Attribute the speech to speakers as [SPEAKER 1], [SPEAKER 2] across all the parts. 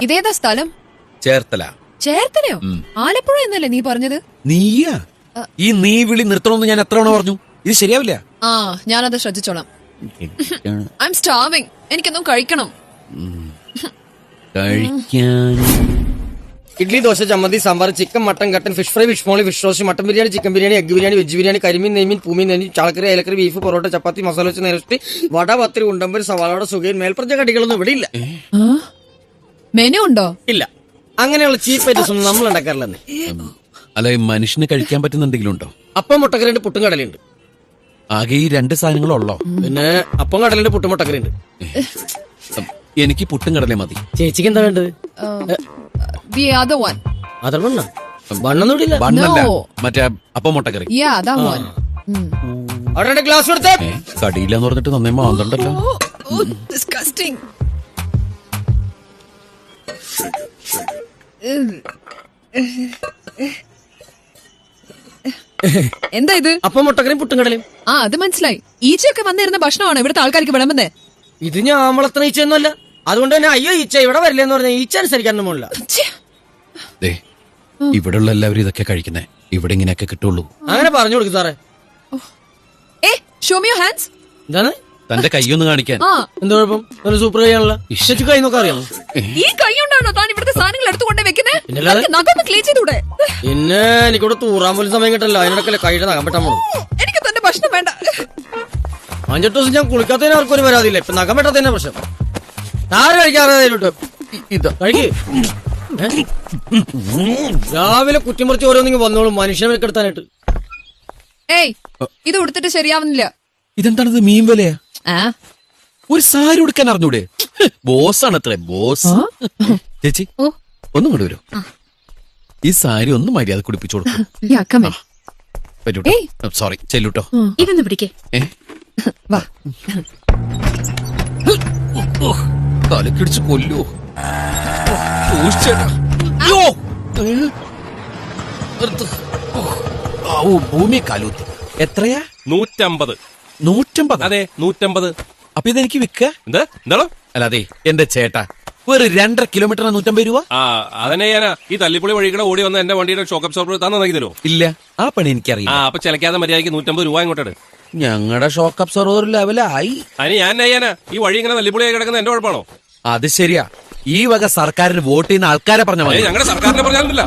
[SPEAKER 1] ഇതേതാ സ്ഥലം?
[SPEAKER 2] ചേർത്തല.
[SPEAKER 1] ചേർത്തലയോ? ആലപ്പുഴ എന്നല്ലേ നീ പറഞ്ഞത്?
[SPEAKER 2] നീയാ ഈ നീ വിളി നിർത്തണമെന്ന് ഞാൻ എത്ര തവണ പറഞ്ഞു? ഇത് ശരിയാവില്ല.
[SPEAKER 1] ഞാനത് ശ്രദ്ധിച്ചോളാം. I'm starving. എനിക്കൊന്നും കഴിക്കണം.
[SPEAKER 2] കഴിക്കാൻ
[SPEAKER 3] ഇഡ്ലി, ദോശ, ചമ്മന്തി, സാമ്പാർ, ചിക്കൻ, മട്ടൻ, കട്ടൻ, fish fry, fish molee, fish roast, mutton biryani, chicken biryani, egg biryani, veg biryani, കരിമീൻ, നെയ്മീൻ, പൂമീൻ, നെയ്മീൻ, ചാളക്കറി, അയലക്കറി, ബീഫ്, പൊറോട്ട, ചപ്പാത്തി, മസാല വെച്ച് നേരത്തി, വട, പത്തിരി, ഉണ്ടമ്പര്, സവാളയുടെ സുഖയും മേൽപ്പറഞ്ഞ കടികളൊന്നും ഇവിടെ ഇല്ല.
[SPEAKER 1] മെനു ഉണ്ടോ?
[SPEAKER 3] ഇല്ല. അങ്ങനെയുള്ള ചീപ്പ് ഐറ്റംസ് ഒന്നും നമ്മൾ ഉണ്ടാക്കാറില്ലെന്ന്.
[SPEAKER 2] അല്ല, മനുഷ്യന് കഴിക്കാൻ പറ്റുന്ന എന്തെങ്കിലും ഉണ്ടോ?
[SPEAKER 3] അപ്പം, മുട്ടക്കറിയുണ്ട്, പുട്ടും കടലുണ്ട്.
[SPEAKER 2] ആകെ ഈ 2 സാധനങ്ങളുള്ളോ?
[SPEAKER 3] പിന്നെ അപ്പം കടലുണ്ട്, പുട്ടും മുട്ടക്കറിയുണ്ട്.
[SPEAKER 2] എനിക്ക് പുട്ടും കടലേ മതി.
[SPEAKER 3] ചേച്ചിക്ക് എന്താ വേണ്ടത്?
[SPEAKER 1] The other one.
[SPEAKER 3] അതല്ല ബണ്ണൊന്നും ഇടില്ല.
[SPEAKER 2] ബണ്ണല്ല, മറ്റേ അപ്പം മുട്ടക്കറി.
[SPEAKER 1] Yeah, that one.
[SPEAKER 3] അവിടെ ഗ്ലാസ് കൊടുത്തേ.
[SPEAKER 2] കടിയില്ലെന്ന് പറഞ്ഞിട്ട് നന്നേ മാന്തണ്ടല്ലോ.
[SPEAKER 1] Oh, disgusting. എന്താ ഇത്?
[SPEAKER 3] അപ്പം മുട്ടക്കറിയും പുട്ടും കടലും.
[SPEAKER 1] അത് മനസ്സിലായി. ഈച്ചയൊക്കെ വന്നിരുന്ന ഭക്ഷണമാണ് ഇവിടുത്തെ ആൾക്കാർക്ക് വിളമ്പുന്നേ.
[SPEAKER 3] ഇത് ഞാൻ വളർത്തുന്ന ഈച്ചയൊന്നുമല്ല. അതുകൊണ്ട് തന്നെ അയ്യോ ഈച്ച ഇവിടെ വരില്ലെന്ന് പറഞ്ഞാൽ ഈച്ച അനുസരിക്കാനൊന്നും പോണില്ല.
[SPEAKER 2] ഇവിടെയുള്ള എല്ലാവരും ഇതൊക്കെ കഴിക്കുന്നേ. ഇവിടെ ഇങ്ങനെയൊക്കെ കിട്ടുള്ളൂ.
[SPEAKER 3] അങ്ങനെ പറഞ്ഞു കൊടുക്കും സാറേ.
[SPEAKER 1] Show me your hands.
[SPEAKER 3] എന്താണ്?
[SPEAKER 2] തന്റെ കൈയൊന്ന് കാണിക്കാൻ.
[SPEAKER 3] എന്താ കുഴപ്പം? നല്ല സൂപ്പർ കൈയാണല്ലോ. ചേച്ചി കൈ നോക്കാൻ അറിയാമോ?
[SPEAKER 1] ഈ കൈ കൊണ്ടാണോ താൻ ഇവിടുത്തെ സാധനങ്ങൾ എടുത്തുകൊണ്ടേ വെക്കുന്നേ? ക്ലീൻ ചെയ്തൂടെ?
[SPEAKER 3] പിന്നെ എനിക്കിവിടെ തൂറാൻ പോലും സമയം കിട്ടല്ലോ. അതിനിടക്കല്ലേ കൈയുടെ നഖം വെട്ടാൻ പോണു.
[SPEAKER 1] എനിക്ക് തന്റെ ഭക്ഷണം വേണ്ട.
[SPEAKER 3] 5-8 ദിവസം ഞാൻ കുളിക്കാത്തതിന് ആർക്കും ഒരു പരാതിയില്ല. ഇപ്പൊ നഖം വെട്ടാത്തതിന്റെ പ്രശ്നം. താരം കഴിക്കാറില്ല. ഇത് കഴിക്ക്. രാവിലെ കുറ്റിമുറിച്ച് ഓരോന്നിങ്ങ് വന്നോളും മനുഷ്യനെ വെക്കെടുത്താനായിട്ട്.
[SPEAKER 1] ഇത് ഉടുത്തിട്ട് ശരിയാവുന്നില്ല.
[SPEAKER 2] ഇതെന്താണിത്? മീൻ വിലയാ? ഒരു സാരി ഉടുക്കാൻ അറിഞ്ഞൂടെ? ബോസാണ് അത്രേ, ബോസ്. ചേച്ചി ഒന്നും കൊണ്ട് വരൂ. ഈ സാരി ഒന്ന് മര്യാദ കുടിപ്പിച്ചു കൊടുക്കും. സോറി, ചെല്ലൂട്ടോ.
[SPEAKER 1] ഇതൊന്ന് പിടിക്കേ.
[SPEAKER 2] തലക്കിടിച്ച് കൊല്ലോ. ഭൂമി കാലൂത്തി. എത്രയാ?
[SPEAKER 4] 150.
[SPEAKER 2] 150?
[SPEAKER 4] അതെ, 150.
[SPEAKER 2] അപ്പൊ ഇതെനിക്ക് വിൽക്ക?
[SPEAKER 4] എന്താണോ?
[SPEAKER 2] അല്ല, അതെ എന്റെ ചേട്ടാ, ഒരു 2.5 കിലോമീറ്ററിന് 150 രൂപ.
[SPEAKER 4] അതന്നെ ഞാനാ ഈ തല്ലിപ്പൊളി വഴികളെ ഓടി വന്ന എന്റെ വണ്ടിയുടെ ഷോക്ക് അബ്സോർബർ നന്നാക്കി തരുമോ?
[SPEAKER 2] ഇല്ല, ആ പണി എനിക്കറിയാം.
[SPEAKER 4] അപ്പൊ ചിലക്കാതെ മര്യാദയ്ക്ക് 150 രൂപ ഇങ്ങോട്ട്.
[SPEAKER 2] ഞങ്ങളുടെ ഷോക്ക് അബ്സോർബർ ലെവലായി.
[SPEAKER 4] അതിന് ഞാൻ ഈ വഴി ഇങ്ങനെ തല്ലിപ്പൊളിയായി കിടക്കുന്ന എന്റെ കുഴപ്പമാണോ?
[SPEAKER 2] അത് ശരിയാ. ഈ വക സർക്കാരിന് വോട്ട് ചെയ്യുന്ന ആൾക്കാരെ പറഞ്ഞ മതി.
[SPEAKER 4] ഞങ്ങളുടെ സർക്കാരിനെ പറഞ്ഞാലില്ല.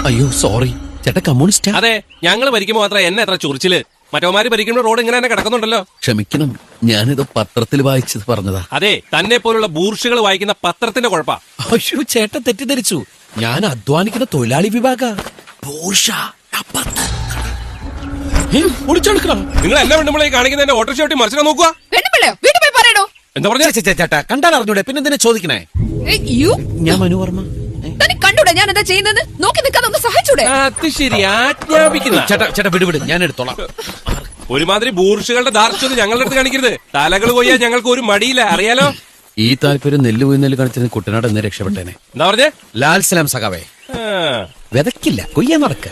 [SPEAKER 2] അയ്യോ സോറി ചേട്ടാ, കമ്മ്യൂണിസ്റ്റാ?
[SPEAKER 4] അതെ, ഞങ്ങൾ ഭരിക്കുമ്പോ മാത്രം എന്നെ എത്ര ചൊറിച്ചില്. മറ്റവന്മാര് ഭരിക്കുമ്പോ റോഡ് ഇങ്ങനെ തന്നെ കിടക്കുന്നുണ്ടല്ലോ.
[SPEAKER 2] ക്ഷമിക്കണം, ഞാനിത് പത്രത്തിൽ വായിച്ചത് പറഞ്ഞതാ.
[SPEAKER 4] അതെ, തന്നെ പോലുള്ള ബൂർഷുകൾ വായിക്കുന്ന പത്രത്തിന്റെ കുഴപ്പാ.
[SPEAKER 2] അയ്യോ ചേട്ടൻ തെറ്റിദ്ധരിച്ചു. ഞാൻ അധ്വാനിക്കുന്ന തൊഴിലാളി വിഭാഗ.
[SPEAKER 4] നിങ്ങൾ എന്നെ വേണ്ടുമ്പോഴേ കാണിക്കുന്ന എന്റെ ഓട്ടോറിക്ഷ വെട്ടി മറിച്ചിടാൻ നോക്കുക. എന്താ പറഞ്ഞ
[SPEAKER 2] ചേട്ടാ, കണ്ടാൽ അറിഞ്ഞൂടെ, പിന്നെ എന്തിനാ ചോദിക്കണേ? ഞാൻ മനു വർമ്മ.
[SPEAKER 1] കണ്ടൂടെ ഞാൻ എന്താ ചെയ്യുന്നത്? നോക്കി നിൽക്കാതെ ഒന്ന് സഹായിച്ചൂടെ?
[SPEAKER 4] അത് ശരി, ആജ്ഞാപിക്കുന്ന.
[SPEAKER 2] ചേട്ടാ വിട്, ഞാൻ എടുത്തോളാം.
[SPEAKER 4] ഒരുമാതിരി ബൂർഷുകളുടെ ധാർഷ്ട്യം ഞങ്ങളുടെ അടുത്ത് കാണിക്കരുത്. തലകൾ കൊയ്യാൻ ഞങ്ങൾക്ക് ഒരു മടിയില്ല, അറിയാലോ.
[SPEAKER 2] ഈ താല്പര്യം നെല്ല് പോയി നെല്ല് കാണിച്ചതിന് കുട്ടനാട് എന്നെ രക്ഷപ്പെട്ടേനെ.
[SPEAKER 4] എന്താ പറഞ്ഞേ?
[SPEAKER 2] ലാൽ സലാം സഖാവേ. വിതക്കില്ല, കൊയ്യാൻ നടക്ക.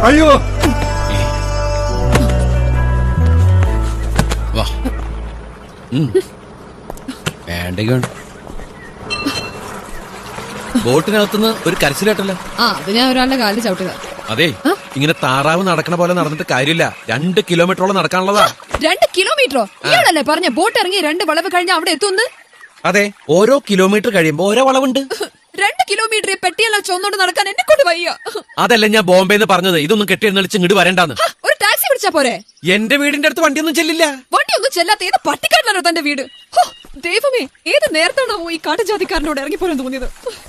[SPEAKER 5] അയ്യോ
[SPEAKER 2] വാ. വേണ്ട, ബോട്ടിനകത്തുനിന്ന് ഒരു കരച്ചിലേട്ടല്ലോ.
[SPEAKER 1] അത് ഞാൻ ഒരാളുടെ കാലിൽ ചവിട്ടുക.
[SPEAKER 2] അതെ, ഇങ്ങനെ താറാവ് നടക്കണ പോലെ നടന്നിട്ട് കാര്യമില്ല. 2 കിലോമീറ്ററോളം നടക്കാനുള്ളതാ.
[SPEAKER 1] 2 കിലോമീറ്ററോ? ഇയാളല്ലേ പറഞ്ഞ ബോട്ട് ഇറങ്ങി 2 വളവ് കഴിഞ്ഞ അവിടെ എത്തുന്നു?
[SPEAKER 2] അതെ, ഓരോ കിലോമീറ്റർ കഴിയുമ്പോ ഓരോ വളവുണ്ട്.
[SPEAKER 1] 2 കിലോമീറ്റർ പെട്ടിയെല്ലാം ചുവന്നോണ്ട് നടക്കാൻ എന്നെ കൊണ്ട് വയ്യ.
[SPEAKER 2] അതല്ല ഞാൻ ബോംബെന്ന് പറഞ്ഞത്. ഇതൊന്നും കെട്ടിയെന്നളിച്ച് ഇങ്ങോട്ട് വരണ്ടാന്ന്.
[SPEAKER 1] ഒരു ടാക്സി വിളിച്ചാ പോരെ?
[SPEAKER 2] എന്റെ വീടിന്റെ അടുത്ത് വണ്ടിയൊന്നും ചെല്ലില്ല.
[SPEAKER 1] വണ്ടിയൊന്നും ചെല്ലാത്ത ഏത് പട്ടിക്കാട്ടിലാണോ തന്റെ വീട്? ദൈവമേ, ഏത് നേരത്താണോ ഈ കാട്ടുജാതിക്കാരനോട് ഇറങ്ങിപ്പോരാൻ തോന്നിയത്?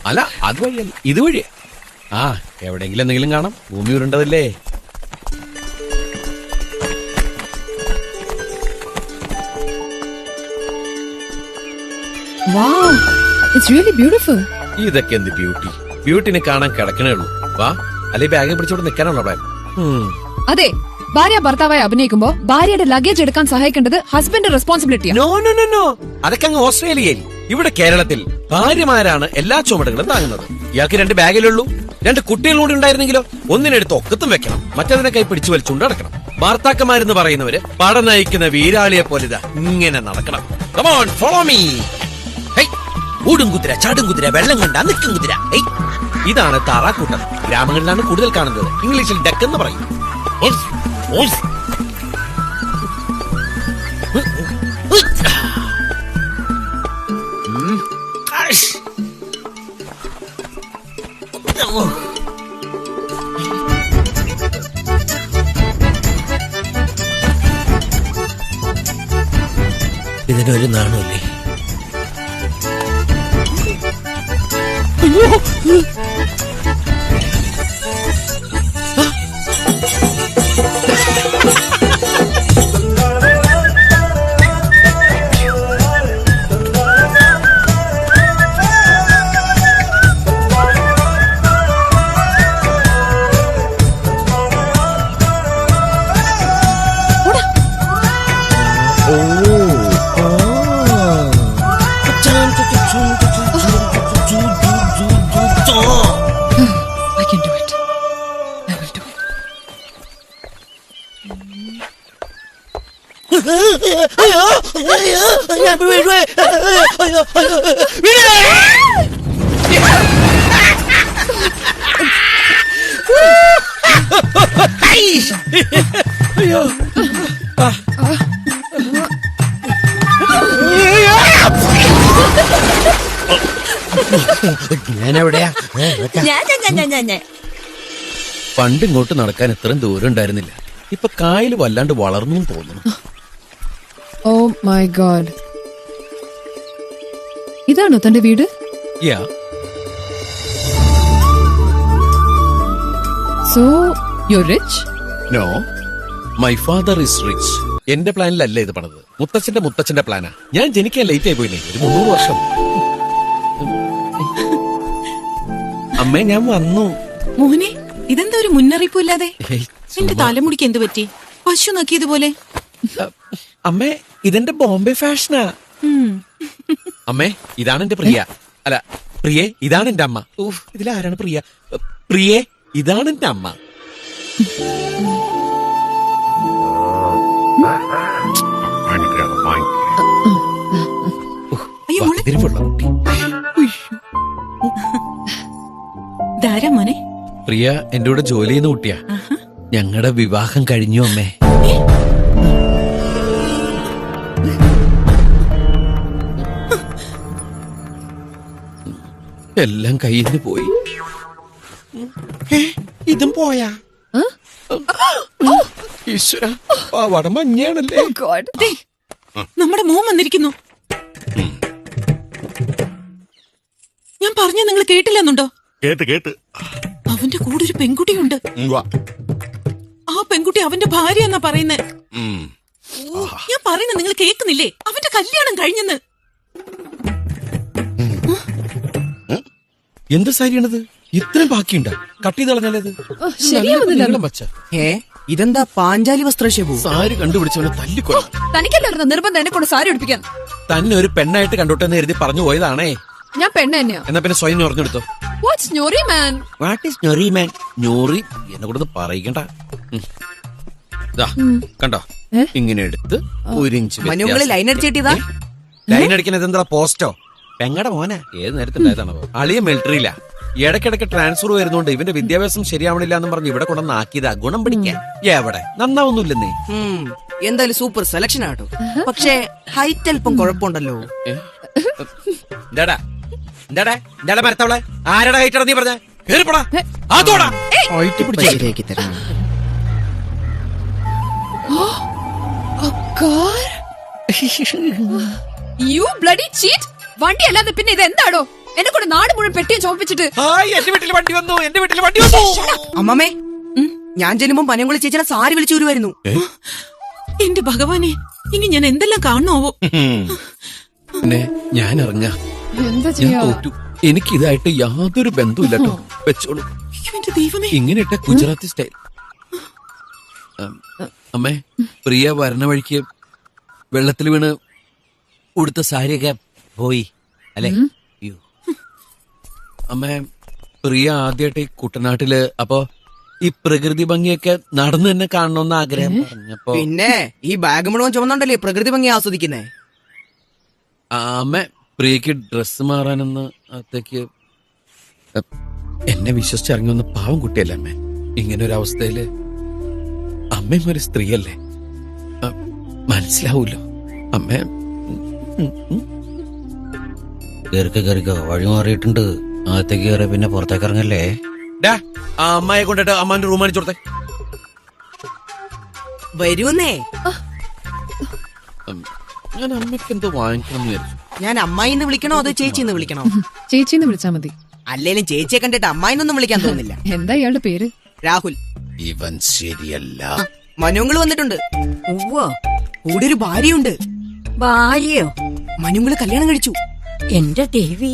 [SPEAKER 2] അല്ല, അത് വഴിയല്ല, ഇത് വഴിയാ. എവിടെയെങ്കിലും എന്തെങ്കിലും കാണാം. ഭൂമി ഉരുണ്ടതല്ലേ.
[SPEAKER 1] Wow, it's really beautiful.
[SPEAKER 2] ഇതൊക്കെ എന്ത് ബ്യൂട്ടി. ബ്യൂട്ടിനെ കാണാൻ കിടക്കണേ ഉള്ളൂ. വാ, അല്ലെ ബാഗ് പിടിച്ചോണ്ട് നിൽക്കാനാണോ പ്ലാൻ?
[SPEAKER 1] അതെ, ഭാര്യ ഭർത്താവായി അഭിനയിക്കുമ്പോ ഭാര്യയുടെ ലഗേജ് എടുക്കാൻ സഹായിക്കേണ്ടത് ഹസ്ബൻഡ് റെസ്പോൺസിബിലിറ്റിയാണ്.
[SPEAKER 2] നോ, അതൊക്കെ അങ്ങ് ഓസ്ട്രേലിയയിൽ. ഇവിടെ കേരളത്തിൽ ഭാര്യമാരാണ് എല്ലാ ചുമടുകളും താങ്ങുന്നത്. ഇയാൾക്ക് 2 ബാഗിലുള്ളൂ. രണ്ട് കുട്ടികളൂടെ ഉണ്ടായിരുന്നെങ്കിലോ? ഒന്നിനെടുത്ത് ഒക്കത്തും വെക്കണം, മറ്റതിനെ കൈ പിടിച്ചു വലിച്ചുകൊണ്ട് നടക്കണം. വാർത്താക്കന്മാരെന്ന് പറയുന്നവര് പട നയിക്കുന്ന വീരാളിയെ പോലെ ഇതാ ഇങ്ങനെ നടക്കണം. Come on, follow me. Hey, ഓടും കുതിര, ചാടും കുതിര, വെള്ളം കണ്ട നിൽക്കും കുതിര. ഹേയ്, ഇതാണ് താറാക്കൂട്ടം. ഗ്രാമങ്ങളിലാണ് കൂടുതൽ കാണുന്നത്. ഇംഗ്ലീഷിൽ ഡക്ക് എന്ന് പറയും. ഓൾസ്, ഓൾസ്. ആഷ്. ഇതിനൊരു നാണല്ലേ?
[SPEAKER 1] I can do it. I will do it.
[SPEAKER 2] ഞാനെവിടെയാ?
[SPEAKER 5] ഞാൻ
[SPEAKER 2] പണ്ട് ഇങ്ങോട്ട് നടക്കാൻ ഇത്രയും ദൂരം ഉണ്ടായിരുന്നില്ല. ഇപ്പൊ കായൽ വല്ലാണ്ട് വളർന്നു തോന്നുന്നു.
[SPEAKER 1] Oh my god. ഇതാണോ തന്റെ വീട്?
[SPEAKER 2] Yeah.
[SPEAKER 1] So, you're rich?
[SPEAKER 2] No, my father is rich. എന്റെ പ്ലാനിലല്ല ഇത് പണിത്, മുത്തച്ഛന്റെ പ്ലാനാ. ഞാൻ ജനിക്കാൻ ലേറ്റ് ആയി പോയില്ലേ, ഒരു 300 വർഷം. അമ്മേ, ഞാൻ വന്നു.
[SPEAKER 5] മോനെ, ഇതെന്താ ഒരു മുന്നറിയിപ്പില്ലാതെ?
[SPEAKER 2] ഹേയ്,
[SPEAKER 5] എന്റെ തലമുടിക്ക് എന്ത് പറ്റി? പശു നക്കിയതുപോലെ.
[SPEAKER 2] അമ്മേ, ഇതെന്റെ ബോംബെ ഫാഷനാ. അമ്മേ, ഇതാണ് എന്റെ പ്രിയ. അല്ല, പ്രിയേ, ഇതാണ് എന്റെ അമ്മ. ഊഹ്, ഇതിലാരാണ് പ്രിയ? പ്രിയേ, ഇതാണ് എന്റെ അമ്മ.
[SPEAKER 5] അയ്യോ മോളെ,
[SPEAKER 2] തിരുവുള്ള കുട്ടി.
[SPEAKER 5] ധാരാ മോനെ.
[SPEAKER 2] പ്രിയ എന്റെ കൂടെ ജോലി ചെയ്യുന്ന കുട്ടിയാ. ഞങ്ങളുടെ വിവാഹം കഴിഞ്ഞു അമ്മേ. എല്ലാം കയ്യിൽ നിന്ന് പോയി. ഇതും പോയാ? ഈശ്വര, പാവാട മഞ്ഞാണല്ലേ.
[SPEAKER 1] Oh god.
[SPEAKER 5] ദേ, നമ്മുടെ മോൻ വന്നിരിക്കുന്നു. ഞാൻ പറഞ്ഞ നിങ്ങൾ കേട്ടില്ലെന്നുണ്ടോ?
[SPEAKER 6] കേട്ട്
[SPEAKER 5] അവന്റെ കൂടെ ഒരു പെൺകുട്ടിയുണ്ട്. ആ പെൺകുട്ടി അവന്റെ ഭാര്യ എന്നാ പറയുന്നേ. ഞാൻ പറയുന്നത് നിങ്ങൾ കേൾക്കുന്നില്ലേ? അവന്റെ കല്യാണം കഴിഞ്ഞെന്ന്.
[SPEAKER 2] എന്ത് സാരിയാണത്? ഇത്രയും ബാക്കിയുണ്ടാ? കട്ട് ചെയ്ത് കളഞ്ഞാലത്
[SPEAKER 1] ശരിയാവുന്നില്ല.
[SPEAKER 3] ഇതെന്താ പാഞ്ചാലി വസ്ത്രശേപു?
[SPEAKER 2] സാരി കണ്ടുപിടിച്ചവനെ തല്ലിക്കൊള്ളാം.
[SPEAKER 1] തനിക്കല്ലായിരുന്നു നിർബന്ധം എന്നെ കൊണ്ട് സാരി ഉടുപ്പിക്കാൻ.
[SPEAKER 2] തന്നെ ഒരു പെണ്ണായിട്ട് കണ്ടോട്ടെന്ന് എഴുതി പറഞ്ഞു പോയതാണേ.
[SPEAKER 1] ഞാൻ പെണ്ണ് തന്നെയാ.
[SPEAKER 2] എന്നാ പിന്നെ സ്വയം പറഞ്ഞെടുത്തോ.
[SPEAKER 1] What's ഞൊറി man?
[SPEAKER 2] വാട്ട് ഈസ് ഞൊറി മാൻ? ഞൊറി എന്നെ കൂടെ പറയിക്കണ്ട. കണ്ടോ, ഇങ്ങനെ എടുത്ത് 1 ഇഞ്ച്
[SPEAKER 3] ലൈൻ അടിച്ചിട്ടാ?
[SPEAKER 2] ലൈൻ അടിക്കുന്നത് എന്താ? പോസ്റ്റോ? പെങ്ങടെ മോനെ ഏത് നേരത്തിണ്ടായതാണോ? അളിയ മിലിറ്ററിയില്ല. ഇടയ്ക്കിടയ്ക്ക് ട്രാൻസ്ഫർ വരുന്നോണ്ട് ഇവന്റെ വിദ്യാഭ്യാസം ശരിയാവണില്ല എന്ന് പറഞ്ഞ് ഇവിടെ കൊണ്ടുവന്ന് ആക്കിയതാ ഗുണം പിടിക്കാൻ. എവിടെ നന്നാവുന്നില്ലെന്നേ.
[SPEAKER 3] എന്തായാലും സൂപ്പർ സെലക്ഷൻ ആട്ടോ. പക്ഷേ ഹൈറ്റ് അല്പം കുഴപ്പമുണ്ടല്ലോ.
[SPEAKER 2] എന്താടാ എന്താടാ എന്താടാ മരത്തവളെ? ആരുടെ ഹൈറ്റാണ് നീ പറഞ്ഞ? കേറിപ്പോടാ. അതോടാ ഹൈറ്റ് പിടിച്ചേക്ക് തരാം.
[SPEAKER 1] God. You bloody cheat. വണ്ടി അല്ലാതെ പിന്നെ ഇത് എന്താടോ? എന്നെ കൊണ്ട് നാട് മുഴുവൻ പെട്ടിയും ചോപ്പിച്ചിട്ട്.
[SPEAKER 2] എന്റെ വീട്ടിൽ വണ്ടി വന്നു, എന്റെ വീട്ടിൽ വണ്ടി വന്നു.
[SPEAKER 3] അമ്മമ്മേ, ഞാൻ ചെല്ലുമ്പോ പനംകുളി ചേച്ചിയുടെ സാരി വിളിച്ചു വരുമായിരുന്നു.
[SPEAKER 5] എന്റെ ഭഗവാനെ, ഇനി ഞാൻ എന്തെല്ലാം കാണണോവോ.
[SPEAKER 2] പിന്നെ ഞാൻ ഇറങ്ങാ.
[SPEAKER 1] എന്താ
[SPEAKER 2] ഞാൻ
[SPEAKER 1] ചെയ്യാ?
[SPEAKER 2] തോറ്റു. എനിക്ക് ഇതായിട്ട് യാതൊരു ബന്ധമില്ല കേട്ടോ. വെച്ചോളൂ.
[SPEAKER 5] അയ്യോ, എന്റെ ദൈവമേ.
[SPEAKER 2] ഇങ്ങനെ ഇട്ട ഗുജറാത്തി സ്റ്റൈൽ. അമ്മേ, പ്രിയ വരണ വഴിക്ക് വെള്ളത്തിൽ വീണ് ഉടുത്ത സാരിയൊക്കെ പോയി അല്ലെ? അമ്മേ, പ്രിയ ആദ്യമായിട്ട് ഈ കുട്ടനാട്ടില് അപ്പൊ ഈ പ്രകൃതി ഭംഗിയൊക്കെ നടന്നു തന്നെ കാണണമെന്ന് ആഗ്രഹം പറഞ്ഞപ്പോ
[SPEAKER 3] പിന്നെ ഈ ബാഗ് മുഴുവൻ ചുമന്നുണ്ടല്ലേ പ്രകൃതി ഭംഗി ആസ്വദിക്കുന്നേ.
[SPEAKER 2] അമ്മ പ്രിയക്ക് ഡ്രസ്സ് മാറാനെന്ന് അത്തേക്ക് എന്നെ വിശ്വസിച്ചിറങ്ങി വന്ന പാവം കുട്ടിയല്ലേ അമ്മ. ഇങ്ങനെ ഒരു അവസ്ഥയില് അമ്മയും ഒരു സ്ത്രീയല്ലേ, മനസ്സിലാവൂല്ലോ അമ്മ.
[SPEAKER 6] കേറിക്കോ വഴി മാറിയിട്ടുണ്ട്. അകത്തേക്ക് കയറി പിന്നെ പുറത്തേക്ക് ഇറങ്ങല്ലേ.
[SPEAKER 2] ആ അമ്മയെ കൊണ്ടിട്ട് അമ്മാന്റെ റൂം അടിച്ചു കൊടുത്തേ.
[SPEAKER 3] വരുന്നേ
[SPEAKER 2] ഞാൻ അമ്മയ്ക്ക് എന്തോ വാങ്ങിക്കണം എന്ന് വിചാരിച്ചു.
[SPEAKER 3] ഞാൻ അമ്മായിന്ന് വിളിക്കണോ അതോ ചേച്ചിന്ന് വിളിക്കണോ?
[SPEAKER 1] ചേച്ചിന്ന് വിളിച്ചാ മതി.
[SPEAKER 3] അല്ലേലും ചേച്ചിയെ കണ്ടിട്ട് അമ്മായിന്നൊന്നും വിളിക്കാൻ തോന്നുന്നില്ല.
[SPEAKER 1] എന്താ ഇയാളുടെ പേര്?
[SPEAKER 3] രാഹുൽ.
[SPEAKER 2] ഇവൻ ശരിയല്ല.
[SPEAKER 3] മനുങ്ങൾ വന്നിട്ടുണ്ട്. കൂടെ ഒരു ഭാര്യയുണ്ട്.
[SPEAKER 7] ഭാര്യയോ?
[SPEAKER 3] മനുങ്ങള് കല്യാണം കഴിച്ചു.
[SPEAKER 7] എന്റെ ദേവി,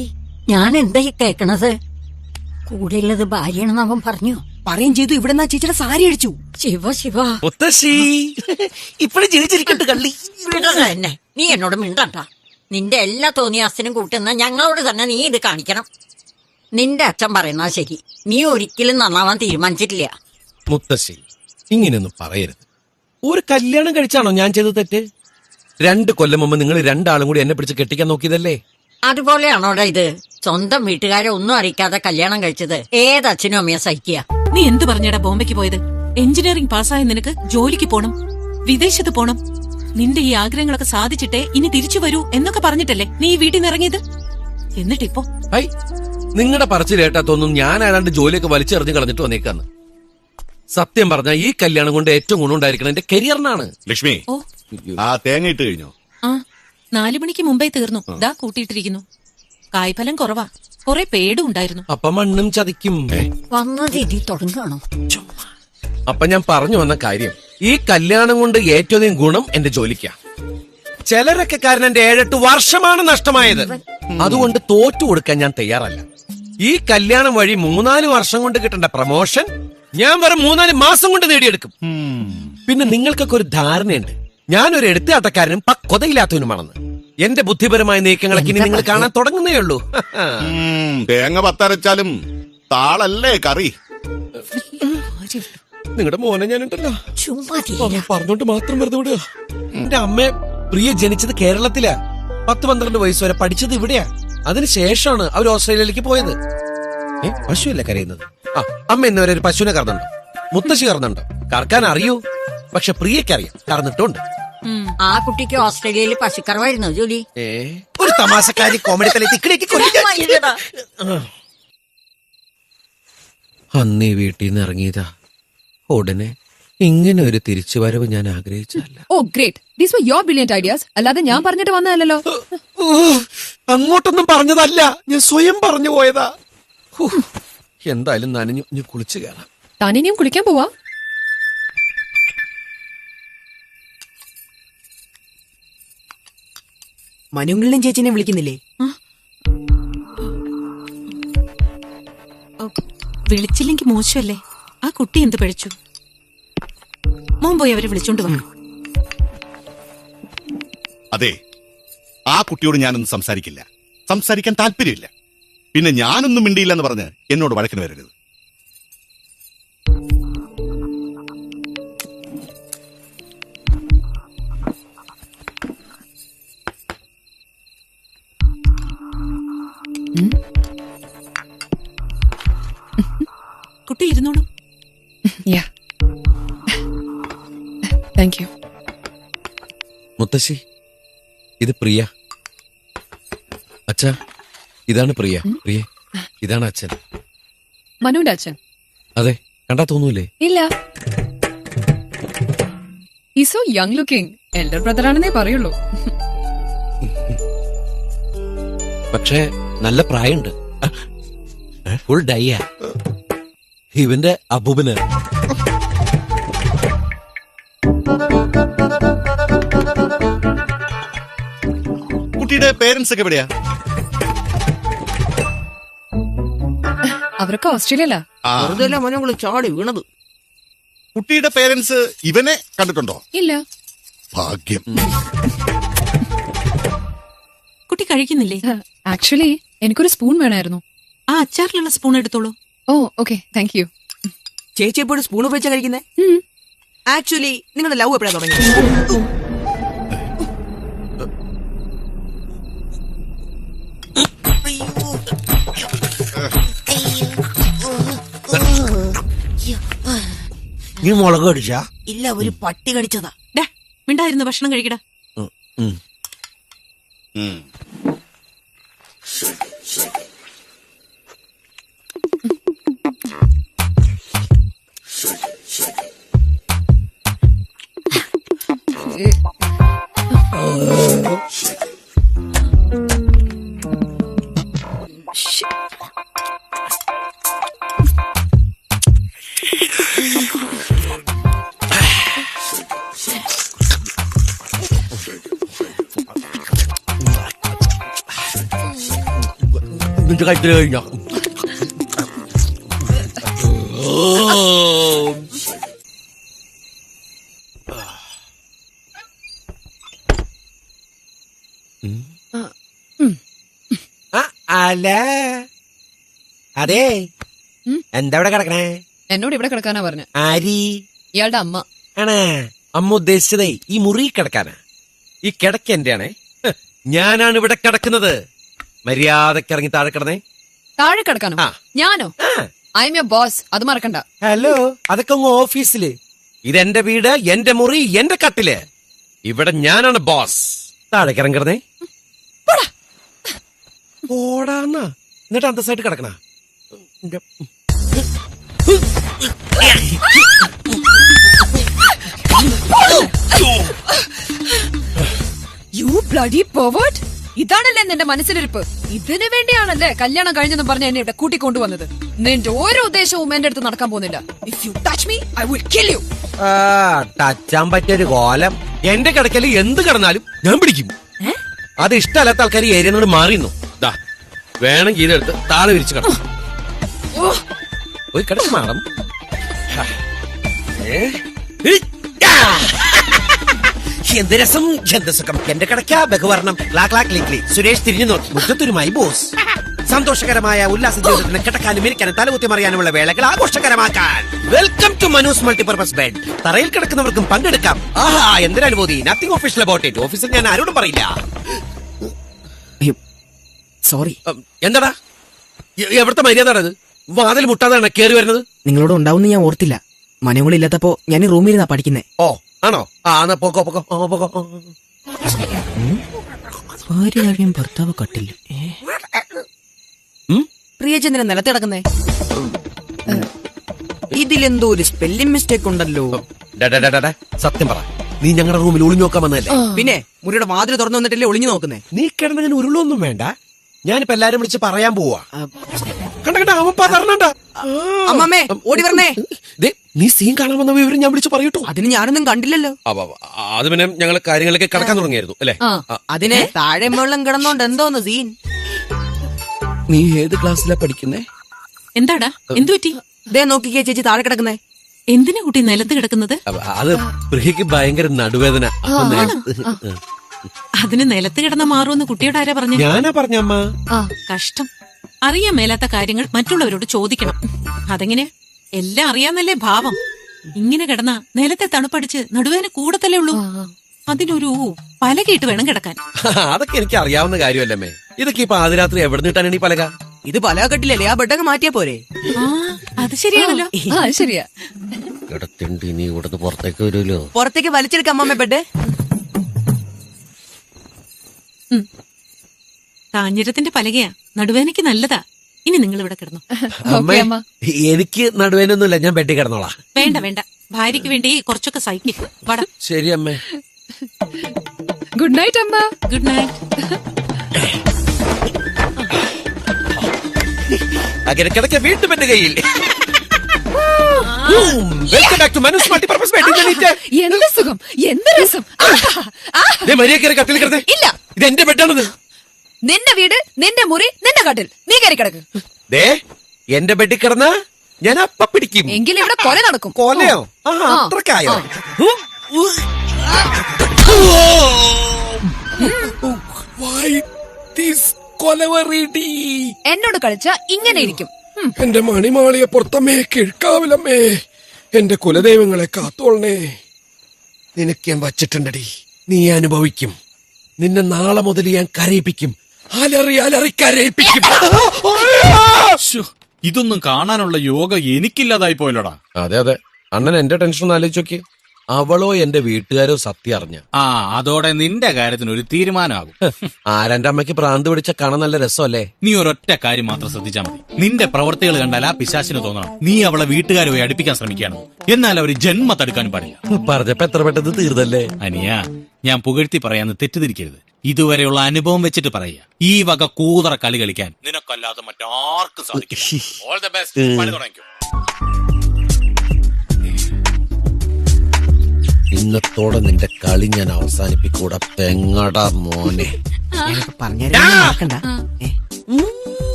[SPEAKER 7] ഞാൻ എന്താ ഈ കേക്കണത്? കൂടെയുള്ളത് ഭാര്യയാണെന്ന് അവൻ പറഞ്ഞു.
[SPEAKER 3] പറയും ചെയ്തു. ഇവിടെ നിന്നാ ചേച്ചിയുടെ സാരി അടിച്ചു.
[SPEAKER 7] ശിവ ശിവ,
[SPEAKER 2] മുത്തശ്ശി ഇപ്പഴും ജീവിച്ചിരിക്കട്ടെ കള്ളി.
[SPEAKER 7] തന്നെ നീ എന്നോട് മിണ്ടണ്ട. നിന്റെ എല്ലാ തോന്നിയാസനും കൂട്ടുന്ന ഞങ്ങളോട് തന്നെ നീ ഇത് കാണിക്കണം. നിന്റെ അച്ഛൻ പറയുന്നത് ശരി, നീ ഒരിക്കലും നന്നാവാൻ തീരുമാനിച്ചിട്ടില്ല.
[SPEAKER 2] മുത്തശ്ശി ഇങ്ങനെയൊന്നും പറയരുത്. ഒരു കല്യാണം കഴിച്ചാണോ ഞാൻ ചെയ്ത തെറ്റ്? 2 കൊല്ലം മുമ്പ് നിങ്ങൾ രണ്ടാളും കൂടി എന്നെ പിടിച്ച് കെട്ടിക്കാൻ നോക്കിയതല്ലേ?
[SPEAKER 7] അതുപോലെയാണോടാ ഇത്? സ്വന്തം വീട്ടുകാരെ ഒന്നും അറിയിക്കാതെ കല്യാണം കഴിച്ചത് ഏതച്ഛനും അമ്മയെ സഹിക്കുക?
[SPEAKER 5] നീ എന്ത് പറഞ്ഞടാ ബോംബെക്ക് പോയത്? എഞ്ചിനീയറിംഗ് പാസ്സായ നിനക്ക് ജോലിക്ക് പോണം, വിദേശത്ത് പോണം, നിന്റെ ഈ ആഗ്രഹങ്ങളൊക്കെ സാധിച്ചിട്ടേ ഇനി തിരിച്ചു വരൂ എന്നൊക്കെ പറഞ്ഞിട്ടല്ലേ നീ ഈ വീട്ടിൽ നിന്ന് ഇറങ്ങിയത്? എന്നിട്ടിപ്പോ
[SPEAKER 2] ഹൈ, നിങ്ങളുടെ പറച്ചിൽ കേട്ടാത്തൊന്നും ഞാൻ ഏതാണ്ട് ജോലിയൊക്കെ വലിച്ചെറിഞ്ഞ് കളഞ്ഞിട്ട് വന്നേക്കാന്ന്. സത്യം പറഞ്ഞാൽ ഈ കല്യാണം കൊണ്ട് ഏറ്റവും ഗുണമുണ്ടായിരിക്കണം എന്റെ കരിയറിനാണ്.
[SPEAKER 8] ലക്ഷ്മി,
[SPEAKER 5] ഓ
[SPEAKER 8] ആ തേങ്ങ ഇട്ട് കഴിഞ്ഞോ?
[SPEAKER 5] ആ 4 മണിക്ക് മുമ്പേ തീർന്നു. ദാ കൂട്ടിയിട്ടിരിക്കുന്നു. കായ്ഫലം കുറവാ, കുറെ പേടും ഉണ്ടായിരുന്നു.
[SPEAKER 2] അപ്പൊ മണ്ണും ചതിക്കും.
[SPEAKER 7] വന്നത് ഇനി തുടങ്ങാണോ?
[SPEAKER 2] അപ്പൊ ഞാൻ പറഞ്ഞു വന്ന കാര്യം, ഈ കല്യാണം കൊണ്ട് ഏറ്റവും അധികം ഗുണം എന്റെ ജോലിക്കാ. ചിലരൊക്കെ കാരണം എന്റെ 7-8 വർഷമാണ് നഷ്ടമായത്. അതുകൊണ്ട് തോറ്റു കൊടുക്കാൻ ഞാൻ തയ്യാറല്ല. ഈ കല്യാണം വഴി 3-4 വർഷം കൊണ്ട് കിട്ടേണ്ട പ്രമോഷൻ ഞാൻ വെറും 3-4 മാസം കൊണ്ട് നേടിയെടുക്കും. പിന്നെ നിങ്ങൾക്കൊക്കെ ഒരു ധാരണയുണ്ട്, ഞാനൊരു എടുത്തുകാട്ടക്കാരനും പക്വതയില്ലാത്തവനുമാണെന്ന്. എന്റെ ബുദ്ധിപരമായ നീക്കങ്ങളൊക്കെ ഇനി നിങ്ങൾ കാണാൻ തുടങ്ങുന്നേ ഉള്ളൂ.
[SPEAKER 8] തേങ്ങ പത്തരച്ചാലും താളല്ലേ കറി.
[SPEAKER 2] നിങ്ങളുടെ മോനെ ഞാനുണ്ടല്ലോ
[SPEAKER 7] ചുമ്മാ
[SPEAKER 2] പറഞ്ഞോണ്ട് മാത്രം വെറുതെ വിടുക. എന്റെ അമ്മ പ്രിയ ജനിച്ചത് കേരളത്തിലാ. 10-12 വയസ്സ് വരെ പഠിച്ചത് ഇവിടെയാ. അതിനുശേഷമാണ് അവർ ഓസ്ട്രേലിയയിലേക്ക് പോയത്. പശുവല്ലേ കരയുന്നത്? ആ, അമ്മ ഇന്നുവരെ ഒരു പശുവിനെ കറന്നുണ്ടോ? മുത്തശ്ശി കറന്നുണ്ടോ? കറക്കാൻ അറിയൂ, പക്ഷെ പ്രിയക്കറിയാം, കറന്നിട്ടുണ്ട്.
[SPEAKER 7] ആ കുട്ടിക്ക് ഓസ്ട്രേലിയയിൽ പശുക്കറവായിരുന്നു ജോലി.
[SPEAKER 2] ഒരു തമാശക്കാരി കോമഡി അന്നേ വീട്ടിൽ നിന്ന് ഇറങ്ങിയതാ. ഉടനെ ഇങ്ങനെ ഒരു തിരിച്ചുവരവ് ഞാൻ ആഗ്രഹിച്ചല്ല.
[SPEAKER 1] Oh great, these were your brilliant ideas. അല്ലാതെ ഞാൻ പറഞ്ഞിട്ട് വന്നതല്ലോ.
[SPEAKER 2] അങ്ങോട്ടൊന്നും പറഞ്ഞതല്ല, ഞാൻ സ്വയം പറഞ്ഞു പോയതാ. എന്തായാലും നനഞ്ഞു കുളിച്ചു കയറാം.
[SPEAKER 1] താനിനിയും കുളിക്കാൻ പോവാ?
[SPEAKER 3] മനുങ്ങളിലും ചേച്ചിനെ വിളിക്കുന്നില്ലേ?
[SPEAKER 5] വിളിച്ചില്ലെങ്കിൽ മോശമല്ലേ? ആ കുട്ടി എന്ത് പഴിച്ചു? മോൻ പോയി അവരെ വിളിച്ചോണ്ട് വന്നു.
[SPEAKER 8] അതെ, ആ കുട്ടിയോട് ഞാനൊന്നും സംസാരിക്കില്ല, സംസാരിക്കാൻ താല്പര്യമില്ല. പിന്നെ ഞാനൊന്നും മിണ്ടിയില്ലെന്ന് പറഞ്ഞ് എന്നോട് വഴക്കിന് വരരുത്.
[SPEAKER 5] കുട്ടി ഇരുന്നോളൂ.
[SPEAKER 1] Thank you.
[SPEAKER 2] മുത്തശ്ശി, ഇത് പ്രിയ. അച്ഛാ, ഇതാണ് പ്രിയ. പ്രിയ, ഇതാണ് അച്ഛൻ.
[SPEAKER 1] മനുവിന്റെ അച്ഛൻ?
[SPEAKER 2] അതെ, കണ്ടാ തോന്നൂലേ?
[SPEAKER 1] ഇല്ല. ഈ so young looking. Elder brother ആണെന്നേ പറയുള്ളൂ.
[SPEAKER 2] പക്ഷേ നല്ല പ്രായമുണ്ട്. ഫുൾ ഡൈയ. ഇവന്റെ അബൂബന്.
[SPEAKER 8] കുട്ടിയുടെ പേരൻസ് ഒക്കെ എവിടെയാ?
[SPEAKER 1] അവരൊക്കെ ഓസ്ട്രേലിയയിലാ.
[SPEAKER 3] വെറുതെ മനുങ്ങൾ ചാടി വീണത്.
[SPEAKER 8] കുട്ടിയുടെ പേരൻസ് ഇവനെ കണ്ടിട്ടുണ്ടോ?
[SPEAKER 1] ഇല്ല.
[SPEAKER 8] ഭാഗ്യം.
[SPEAKER 5] കുട്ടി കഴിക്കുന്നില്ലേ?
[SPEAKER 1] ആക്ച്വലി എനിക്കൊരു സ്പൂൺ വേണമായിരുന്നു.
[SPEAKER 5] ആ അച്ചാറിലുള്ള സ്പൂൺ എടുത്തോളൂ.
[SPEAKER 1] ഓ ഓക്കെ താങ്ക് യു.
[SPEAKER 9] ചേച്ചി എപ്പോഴും സ്പൂൺ ഉപയോഗിച്ചാ കഴിക്കുന്നേ? ആക്ച്വലി നിങ്ങളുടെ ലവ് എപ്പോഴാ തുടങ്ങിയത്?
[SPEAKER 6] നീ മുളക് അടിച്ചാ?
[SPEAKER 9] ഇല്ല, ഒരു പട്ടി കടിച്ചതാ.
[SPEAKER 5] ഡാ മിണ്ടായിരുന്നു ഭക്ഷണം കഴിക്കടാ.
[SPEAKER 6] നിന്റെ കഴിക്കല് കഴിഞ്ഞോ?
[SPEAKER 10] അല്ല അതെ, എന്താ ഇവിടെ കിടക്കണേ?
[SPEAKER 1] എന്നോട് ഇവിടെ കിടക്കാനാ പറഞ്ഞ.
[SPEAKER 10] ആരി?
[SPEAKER 1] ഇയാളുടെ അമ്മ.
[SPEAKER 10] ആണാ? അമ്മ ഉദ്ദേശിച്ചതേ ഈ മുറി കിടക്കാനാ. ഈ കിടക്ക എന്റെയാണേ. ഞാനാണ് ഇവിടെ കിടക്കുന്നത്. മര്യാദക്ക് ഇറങ്ങി താഴെ കിടന്നേ.
[SPEAKER 1] താഴെ കിടക്കാനോ? ഞാനോ? ഐ എം യുവർ ബോസ്, അത് മറക്കണ്ട.
[SPEAKER 10] ഹലോ, അതൊക്കെ അങ്ങ് ഓഫീസില്. ഇതെന്റെ വീട്, എന്റെ മുറി, എന്റെ കട്ടില്. ഇവിടെ ഞാനാണ് ബോസ്. താഴേക്ക് ഇറങ്ങി കിടന്നേ. ഓടാന്നാ എന്നിട്ട് അന്തസ്സായിട്ട് കിടക്കണ.
[SPEAKER 1] You bloody pervert. ഇതാണല്ലേ നിന്റെ മനസ്സിലിരിപ്പ്? ഇതിനു വേണ്ടിയാണല്ലേ കല്യാണം കഴിഞ്ഞെന്ന് പറഞ്ഞ എന്നെ ഇവിടെ കൂട്ടിക്കൊണ്ടുവന്നത്? നിന്റെ ഓരോ ഉദ്ദേശവും എന്റെ അടുത്ത് നടക്കാൻ പോകുന്നില്ല. If you touch me I will kill you.
[SPEAKER 10] ടച്ചാൻ പറ്റിയൊരു കോലം. എന്റെ കിടക്കല് എന്ത് കിടന്നാലും ഞാൻ പിടിക്കും. അത് ഇഷ്ടമല്ലാത്ത ആൾക്കാർ ഈ ഏരിയ മാറിയുന്നു.
[SPEAKER 2] വേണമെങ്കിൽ ഇതെടുത്ത് താഴെ വിരിച്ചു കിടക്കും.
[SPEAKER 10] ഒരു കിടക്ക് മാഡം. എന്ത് രസം, എന്ത് സുഖം. എന്റെ കിടക്ക ബഹുവർണം. സുരേഷ് തിരിഞ്ഞു നോക്കി. മുറ്റത്തൊരുമായി ബോസ്. സന്തോഷകരമായ ഉല്ലാസ ജീവിതത്തിന് കിടക്കാനും ഇരിക്കാനും തലകുത്തി മറിയാനുമുള്ള വേളകൾ ആഘോഷകരമാക്കാൻ welcome to Manu's multipurpose bed. തറയിൽ കിടക്കുന്നവർക്കും പങ്കെടുക്കാം. ആഹാ, എന്തൊരു അനുഭൂതി. Nothing official about it. ഓഫീസിൽ ഞാൻ ആരോടും പറയില്ല.
[SPEAKER 9] സോറി.
[SPEAKER 10] എന്താടാ എവിടുത്തെ മര്യാദയാണത്? വാതിൽ മുട്ടാതാണ് കേറി വരുന്നത്.
[SPEAKER 9] നിങ്ങളോട് ഉണ്ടാവുന്ന ഞാൻ ഓർത്തില്ല. മനങ്ങളില്ലാത്തപ്പോ ഞാൻ ഈ റൂമിലിരുന്നാ പഠിക്കുന്നേ.
[SPEAKER 10] ഓ ആണോ? എന്നാ പോക്കോ പോക്കോ പോക്കോ.
[SPEAKER 9] ഭാര്യ ഭർത്താവ് കട്ടില്ല. പ്രിയചന്ദ്രൻ നിലത്ത് കിടക്കുന്നേ. ഇതിലെന്തോ ഒരു സ്പെല്ലിംഗ് മിസ്റ്റേക്ക് ഉണ്ടല്ലോ.
[SPEAKER 10] സത്യം പറ, നീ ഞങ്ങളുടെ റൂമിൽ ഒളിഞ്ഞു നോക്കാൻ വന്നതല്ലേ?
[SPEAKER 9] പിന്നെ മുറിയുടെ വാതിൽ തുറന്നു വന്നിട്ടല്ലേ ഒളിഞ്ഞു നോക്കുന്നേ?
[SPEAKER 10] നീ കിടന്നതിന് ഉരുളൊന്നും വേണ്ട. ഞാനിപ്പോ എല്ലാരും വിളിച്ച് പറയാൻ പോവാ. കണ്ട അവൻ പതർന്നണ്ട.
[SPEAKER 9] അമ്മമ്മേ ഓടി വരണേ.
[SPEAKER 10] നീ സീൻ കാണാൻ വന്ന വിവരം ഞാൻ വിളിച്ചു പറയട്ടോ.
[SPEAKER 9] അതിന് ഞാനൊന്നും കണ്ടില്ലല്ലോ.
[SPEAKER 2] അത് പിന്നെ ഞങ്ങൾ കാര്യങ്ങളിലേക്ക് കടക്കാൻ തുടങ്ങിയായിരുന്നു അല്ലേ?
[SPEAKER 9] അതിന് താഴെ വെള്ളം കിടന്നോണ്ട് എന്തോന്ന് സീൻ.
[SPEAKER 10] നീ ഏത് ക്ലാസ്സിലാ പഠിക്കുന്നേ?
[SPEAKER 5] എന്താടാ, എന്തു പറ്റി?
[SPEAKER 9] ദേ നോക്കിക്കേ ചേച്ചി താഴെ കിടക്കുന്നേ.
[SPEAKER 5] എന്തിനാ കുട്ടി നിലത്ത് കിടക്കുന്നത്?
[SPEAKER 10] അത് പ്രിയക്ക് ഭയങ്കര നടുവേദന.
[SPEAKER 5] അതിന് നിലത്ത് കിടന്ന മാറുമെന്ന് കുട്ടിയോട് ആരാ പറഞ്ഞു?
[SPEAKER 10] ഞാനാ പറഞ്ഞമ്മ.
[SPEAKER 5] കഷ്ടം. അറിയാൻ മേലാത്ത കാര്യങ്ങൾ മറ്റുള്ളവരോട് ചോദിക്കണം. അതെങ്ങനെ? എല്ലാം അറിയാന്നല്ലേ ഭാവം. ഇങ്ങനെ കിടന്ന നിലത്തെ തണുപ്പടിച്ച് നടുവേദന കൂടത്തല്ലേ ഉള്ളൂ. അതിനൊരു പലകയിട്ട് വേണം കിടക്കാൻ.
[SPEAKER 10] അതൊക്കെ എനിക്ക് അറിയാവുന്ന കാര്യമല്ലമ്മേ. ഇതൊക്കെ ഇപ്പൊ ആദ്യരാത്രി എവിടെ നിട്ടാണ് ഈ പലക?
[SPEAKER 9] ഇത് പലക കെട്ടില്ലല്ലേ, ആ ബെഡൊക്കെ മാറ്റിയാ പോരെ?
[SPEAKER 5] അത് ശരിയാണല്ലോ.
[SPEAKER 1] ശരിയാ.
[SPEAKER 6] കിടത്തിണ്ട് ഇനി ഇവിടുന്ന് പുറത്തേക്ക് വരുമല്ലോ.
[SPEAKER 9] പുറത്തേക്ക് വലിച്ചെടുക്കാം അമ്മമ്മ ബെഡ്.
[SPEAKER 5] കാഞ്ഞിരത്തിന്റെ പലകയാ, നടുവേദനയ്ക്ക് നല്ലതാ. ഇനി നിങ്ങൾ ഇവിടെ കിടന്നു.
[SPEAKER 10] അമ്മ എനിക്ക് നടുവേനൊന്നുമില്ല, ഞാൻ ബെഡിൽ കിടന്നോളാം.
[SPEAKER 5] വേണ്ട വേണ്ട, ഭാര്യയ്ക്ക് വേണ്ടി കുറച്ചൊക്കെ സഹിക്കും. വട.
[SPEAKER 10] ശരി അമ്മേ.
[SPEAKER 1] ഗുഡ് നൈറ്റ് അമ്മ.
[SPEAKER 5] Good night.
[SPEAKER 10] അങ്ങനെ കിടക്ക വീണ്ടും എന്റെ കയ്യിൽ. Welcome back to Manu's multipurpose bed.
[SPEAKER 1] എന്ത് സുഖം, എന്ത് രസം.
[SPEAKER 10] മരിയ കയറി കട്ടിൽ കിടന്നേ.
[SPEAKER 1] ഇല്ല,
[SPEAKER 10] ഇത് എന്റെ ബെഡാണത്.
[SPEAKER 1] നിന്റെ വീട്, നിന്റെ മുറി, നിന്റെ കട്ടിൽ. നീ കയറി കിടക്ക്.
[SPEAKER 10] ദേ എന്റെ ബെഡിൽ കിടന്ന ഞാൻ അപ്പ പിടിക്കും.
[SPEAKER 1] എങ്കിലും ഇവിടെ കൊല നടക്കും.
[SPEAKER 10] കൊലയോ? അത്രക്കായോ? Why this
[SPEAKER 4] കൊലവറിടി.
[SPEAKER 1] എന്നോട് കളിച്ച ഇങ്ങനെ ഇരിക്കും.
[SPEAKER 4] എന്റെ മണിമാളിയെ പുറത്തമ്മേ കിഴക്കാവിലമ്മേ, എന്റെ കുലദൈവങ്ങളെ കാത്തോളണേ. നിനക്ക് ഞാൻ വച്ചിട്ടുണ്ടടി, നീ അനുഭവിക്കും. നിന്നെ നാളെ മുതൽ ഞാൻ കരയിപ്പിക്കും. അലറി അലറി കരയിപ്പിക്കും.
[SPEAKER 11] ഇതൊന്നും കാണാനുള്ള യോഗ എനിക്കില്ലാതായി പോയല്ലോടാ.
[SPEAKER 2] അതെ അതെ, അണ്ണൻ എന്റെ ടെൻഷൻ ഒന്ന് ആലോചിച്ച് നോക്കി. അവളോ എന്റെ വീട്ടുകാരോ സത്യം അറിഞ്ഞ
[SPEAKER 11] അതോടെ നിന്റെ കാര്യത്തിന് ഒരു തീരുമാനമാകും.
[SPEAKER 2] ആരെന്റെ അമ്മയ്ക്ക് പ്രാന്ത് പിടിച്ച കാണാൻ നല്ല രസമല്ലേ?
[SPEAKER 11] നീ ഒരൊറ്റ കാര്യം മാത്രം ശ്രദ്ധിച്ചാൽ മതി. നിന്റെ പ്രവർത്തികൾ കണ്ടാൽ ആ പിശാചിന് തോന്നണം നീ അവളെ വീട്ടുകാരുമായി അടുപ്പിക്കാൻ ശ്രമിക്കുകയാണ്. എന്നാൽ അവർ ജന്മ തടുക്കാനും പാടില്ല.
[SPEAKER 2] പറഞ്ഞപ്പോ എത്ര പെട്ടെന്ന് തീർന്നല്ലേ?
[SPEAKER 11] അനിയ, ഞാൻ പുകഴ്ത്തി പറയാന്ന് തെറ്റിദ്ധരിക്കരുത്. ഇതുവരെയുള്ള അനുഭവം വെച്ചിട്ട് പറയുക. ഈ വക കൂതറ കളി കളിക്കാൻ നിനക്കല്ലാതെ മറ്റാർക്കും സാധിക്കും. All the best. പണി തുടങ്ങിക്കോ.
[SPEAKER 2] ഇന്നത്തോടെ നിന്റെ കളി ഞാൻ അവസാനിപ്പിക്കൂടാ പെങ്ങടാ മോനെ.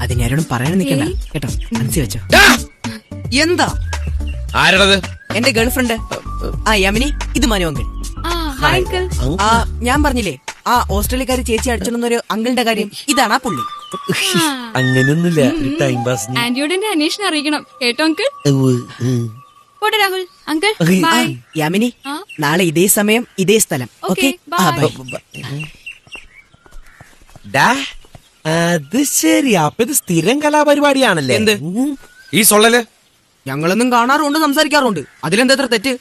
[SPEAKER 9] അത് ഞാനോടും പറയാൻ നിൽക്കണ്ട കേട്ടോ, മനസ്സിൽ വെച്ചോ. എന്താ
[SPEAKER 2] ആരടത്?
[SPEAKER 9] എന്റെ ഗേൾഫ്രണ്ട്. ആ യമനി, ഇത് മനു അങ്കിൾ. ഞാൻ പറഞ്ഞില്ലേ ആ ഓസ്ട്രേലിയക്കാരി ചേച്ചി അടിച്ചോന്നൊരു അങ്കിളിന്റെ കാര്യം, ഇതാണ് ആ പുള്ളി.
[SPEAKER 2] അങ്ങനെയൊന്നുമില്ല, ടൈം പാസ്.
[SPEAKER 1] ആന്റിയോടെ അന്വേഷണം അറിയിക്കണം കേട്ടോ uncle. Rahul uncle bye.
[SPEAKER 9] Yamini, നാളെ ഇതേ സമയം ഇതേ സ്ഥലം. ഓക്കെ,
[SPEAKER 2] അത് ശരി. അപ്പൊ ഇത് സ്ഥിരം കലാപരിപാടിയാണല്ലേ?
[SPEAKER 9] എന്ത്
[SPEAKER 2] ഈ സൊള്ളല്?
[SPEAKER 9] ഞങ്ങളൊന്നും കാണാറുണ്ട്, സംസാരിക്കാറുണ്ട്. അതിലെന്താ എത്ര തെറ്റ്?